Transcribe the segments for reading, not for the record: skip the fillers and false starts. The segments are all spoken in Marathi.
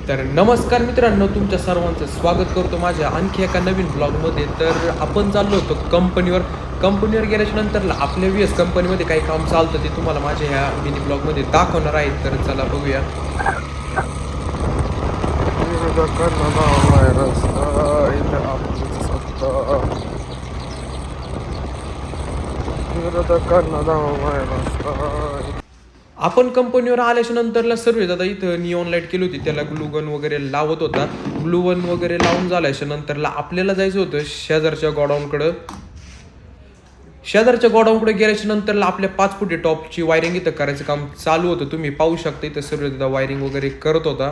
तर नमस्कार मित्रांनो, तुमच्या सर्वांचं स्वागत करतो माझ्या आणखी एका नवीन ब्लॉगमध्ये. तर आपण चाललो होतो कंपनीवर गेल्याच्या नंतरला आपल्या व्ही कंपनीमध्ये काही काम चालतं ते तुम्हाला माझ्या ह्या मिनी ब्लॉगमध्ये दाखवणार आहेत. तर चला बघूया. आपण कंपनीवर आल्याच्या नंतरला सर्व दादा इथं निऑन लाईट केली होती, त्याला ग्लूगन वगैरे लावत होता. ग्लूगन वगैरे लावून झाल्याच्या नंतरला आपल्याला जायचं होतं शेजारच्या गोडाऊनकडे गेल्याच्या नंतरला आपल्या 5 फुटी टॉपची वायरिंग इथं करायचं काम चालू होतं. तुम्ही पाहू शकता इथं सर्व दादा वायरिंग वगैरे करत होता.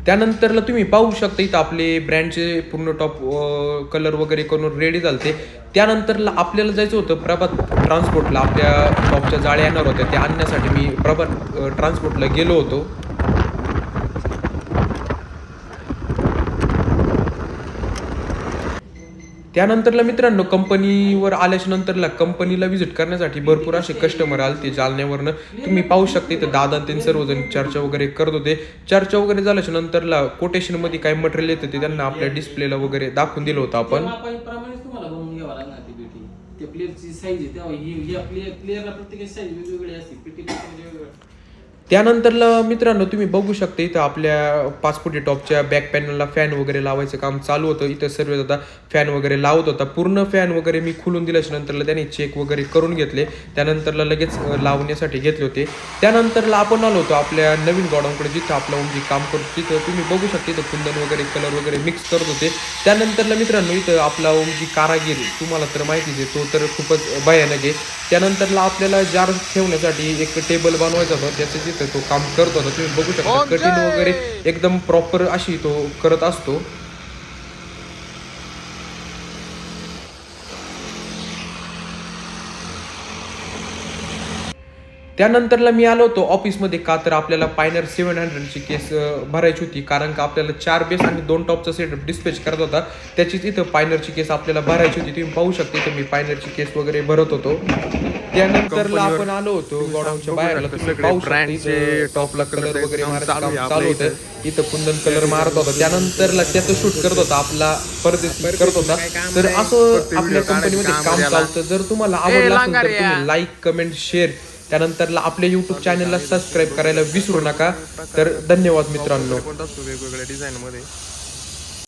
त्यानंतरला तुम्ही पाहू शकता इथं आपले ब्रँडचे पूर्ण टॉप कलर वगैरे करून रेडी झालते. त्यानंतरला आपल्याला जायचं होतं प्रभात ट्रान्सपोर्टला. आपल्या टॉपच्या जाळ्या येणार होत्या, त्या आणण्यासाठी मी प्रभात ट्रान्सपोर्टला गेलो होतो. त्यानंतरला मित्रांनो, कंपनीवर आल्याच्या नंतरला कंपनीला व्हिजिट करण्यासाठी भरपूर असे कस्टमर आले ते जालन्यावरनं. तुम्ही पाहू शकता इथं दादा ते सर्वजण चर्चा वगैरे करत होते. चर्चा वगैरे झाल्याच्या नंतरला कोटेशनमध्ये काय मटेरियल येतं ते त्यांना आपल्या डिस्प्लेला वगैरे दाखवून दिलं होतं आपण. तुम्हाला बनवून घ्यावा लागणार ती पेटी. त्या प्लेअरची साईज आहे तेव्हा ही प्लेअरला प्रत्येकाची साईज वेगवेगळी असते. पेटी वेगवेगळी. त्यानंतरला मित्रांनो, तुम्ही बघू शकता इथं आपल्या 5 फुटी टॉपच्या बॅक पॅनलला फॅन वगैरे लावायचं काम चालू होतं. इथं सर्व आता फॅन वगैरे लावत होता. पूर्ण फॅन वगैरे मी खुलून दिल्याच्या नंतरला त्याने चेक वगैरे करून घेतले. त्यानंतरला लगेच लावण्यासाठी घेतले होते. त्यानंतरला आपण आलो होतो आपल्या नवीन गोडाऊनकडे, जिथं आपलं ओमजी काम करतो. तिथं तुम्ही बघू शकता इथं कुंदन वगैरे कलर वगैरे मिक्स करत होते. त्यानंतरला मित्रांनो, इथं आपला ओमजी कारागीर तुम्हाला तर माहितीच आहे, तो तर खूपच भयानक आहे. त्यानंतरला आपल्याला जार ठेवण्यासाठी एक टेबल बनवायचा होता, त्याचं तिथं तो काम करत होता. तुम्ही बघू शकता कटिंग वगैरे एकदम प्रॉपर अशी तो करत असतो. त्यानंतरला मी आलो होतो ऑफिसमध्ये, का तर आपल्याला पायनर 700ची केस भरायची होती. कारण का आपल्याला 4 बेस आणि 2 टॉपचा सेटअप डिस्पॅच करत होता. त्याचीच इथं पायनरची केस आपल्याला भरायची होती. तुम्ही पाहू शकता इथं मी पायनरची केस वगैरे भरत होतो. त्यानंतरला आपण आलो होतो गोडाऊनच्या बाहेरला. तुम्ही पाहू शकता इथं टॉपला कलर वगैरे मारायचं काम चालू होतं. इथं कुंदन कलर मारत होता. त्यानंतरला त्याचं शूट करत होता, आपला परदेशी करत होता. तर असं आपल्या कंपनीमध्ये काम चालतं. जर तुम्हाला आवडलं असेल तर तुम्ही लाईक, कमेंट, शेअर, त्यानंतरला आपल्या यूट्यूब चॅनलला सबस्क्राईब करायला विसरू नका. तर धन्यवाद मित्रांनो. वेगवेगळ्या डिझाईन मध्ये